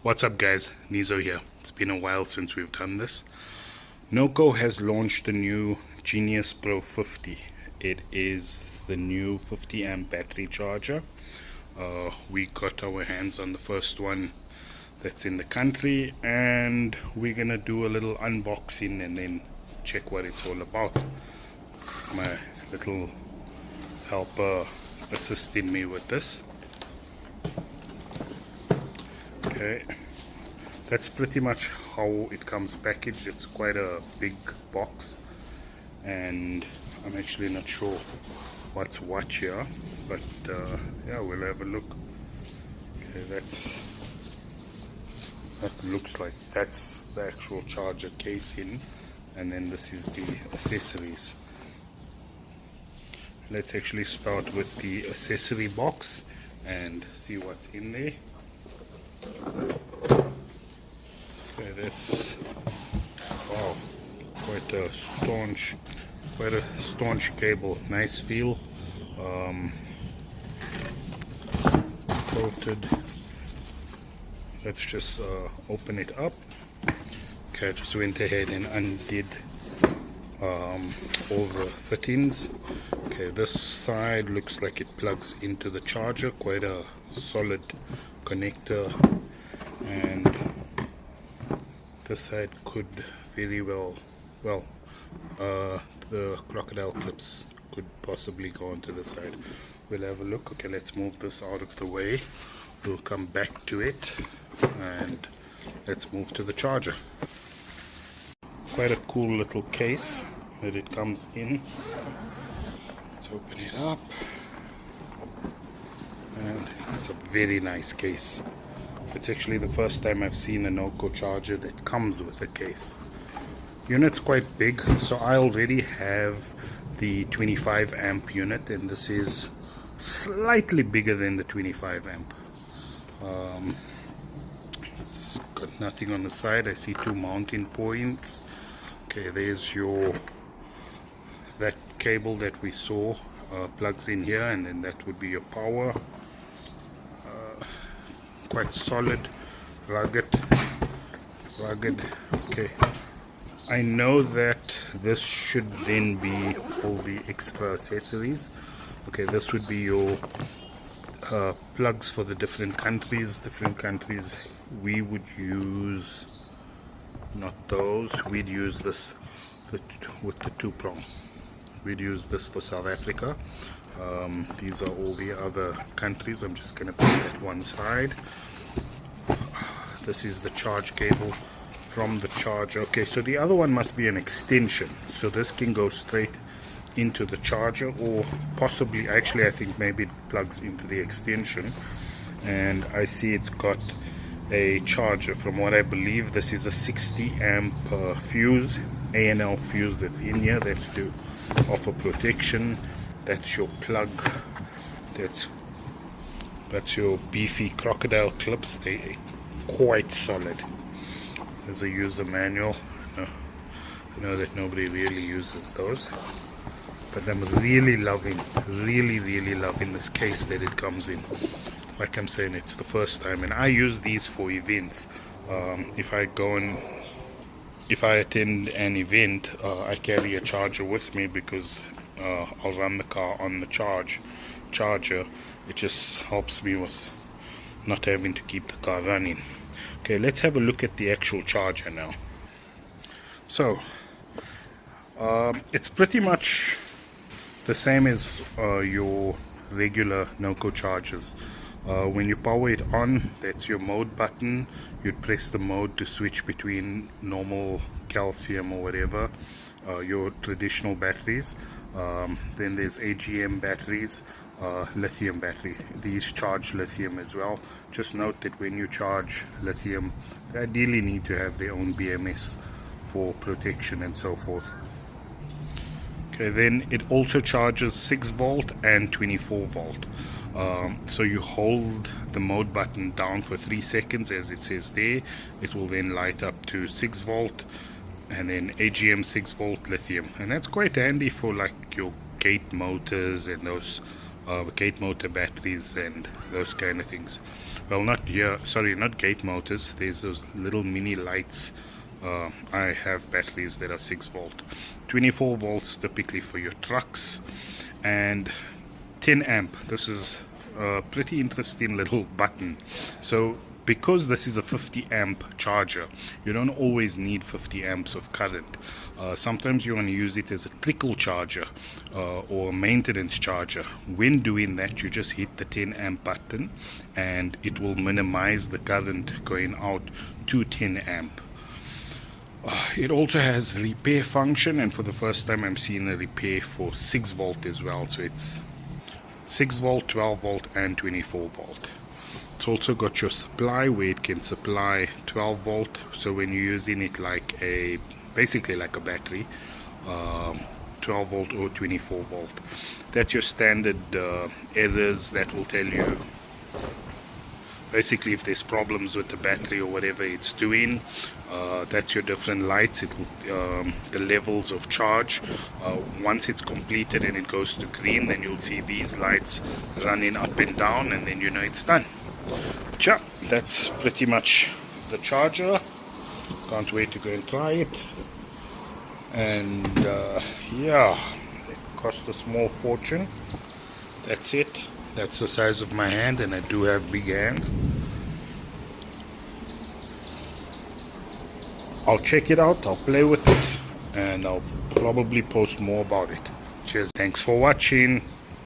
What's up guys, Nizo here. It's been a while since we've done this. Noco has launched the new Geniuspro50. It is the new 50 amp battery charger. We got our hands on the first one that's in the country, and we're gonna do a little unboxing and then check what it's all about. My little helper assisting me with this. Okay, that's pretty much how it comes packaged. It's quite a big box, and I'm actually not sure what's what here, but yeah, we'll have a look. Okay, that looks like that's the actual charger casing, and then this is the accessories. Let's actually start with the accessory box and see what's in there. Okay, that's wow, quite a staunch cable. Nice feel. It's coated. Let's just open it up. Okay, I just went ahead and undid all the fittings. Okay, this side looks like it plugs into the charger. Quite a solid connector, and this side could very well, the crocodile clips could possibly go onto the side. We'll have a look. Okay, let's move this out of the way. We'll come back to it, and let's move to the charger. Quite a cool little case that it comes in. Let's open it up, and it's a very nice case. It's actually the first time I've seen a Noco charger that comes with a case. Unit's quite big, so I already have the 25 amp unit, and this is slightly bigger than the 25 amp. It's got nothing on the side. I see two mounting points. Okay, there's that cable that we saw plugs in here, and then that would be your power. Quite solid, rugged. Okay, I know that this should then be all the extra accessories. Okay, this would be your plugs for the different countries. We would use not those. We'd use this with the two prong. We'd use this for South Africa. These are all the other countries. I'm just going to put that one side. This is the charge cable from the charger. Okay, so the other one must be an extension, so this can go straight into the charger, or possibly, actually I think maybe it plugs into the extension. And I see it's got a charger. From what I believe, this is a 60 amp fuse, ANL fuse that's in here. That's to offer protection. That's your plug. That's your beefy crocodile clips. They're quite solid. There's a user manual. I know that nobody really uses those, but I'm really loving this case that it comes in. Like I'm saying, it's the first time, and I use these for events. If I attend an event, I carry a charger with me, because I'll run the car on the charger. It just helps me with not having to keep the car running. Okay, let's have a look at the actual charger now. So it's pretty much the same as your regular Noco chargers. When you power it on, that's your mode button. You'd press the mode to switch between normal, calcium, or whatever, your traditional batteries. Then there's AGM batteries, lithium battery. These charge lithium as well. Just note that when you charge lithium, they ideally need to have their own BMS for protection and so forth. Okay, then it also charges 6 volt and 24 volt. So you hold the mode button down for 3 seconds, as it says there. It will then light up to 6 volt, and then AGM 6 volt lithium, and that's quite handy for like your gate motors and those gate motor batteries and those kind of things. Well, not gate motors. There's those little mini lights. I have batteries that are 6 volt, 24 volts typically for your trucks, and 10 amp. This is a pretty interesting little button. So because this is a 50 amp charger, you don't always need 50 amps of current. Sometimes you want to use it as a trickle charger or a maintenance charger. When doing that, you just hit the 10 amp button and it will minimize the current going out to 10 amp. It also has repair function, and for the first time I'm seeing a repair for 6 volt as well. So it's 6 volt, 12 volt and 24 volt. It's also got your supply where it can supply 12 volt, so when you're using it like basically like a battery, 12 volt or 24 volt. That's your standard errors that will tell you basically if there's problems with the battery or whatever it's doing. That's your different lights. It will, the levels of charge. Once it's completed and it goes to green, then you'll see these lights running up and down, and then you know it's done. But yeah, that's pretty much the charger. Can't wait to go and try it. And yeah, it cost a small fortune. That's it. That's the size of my hand, and I do have big hands. I'll check it out, I'll play with it, and I'll probably post more about it. Cheers. Thanks for watching.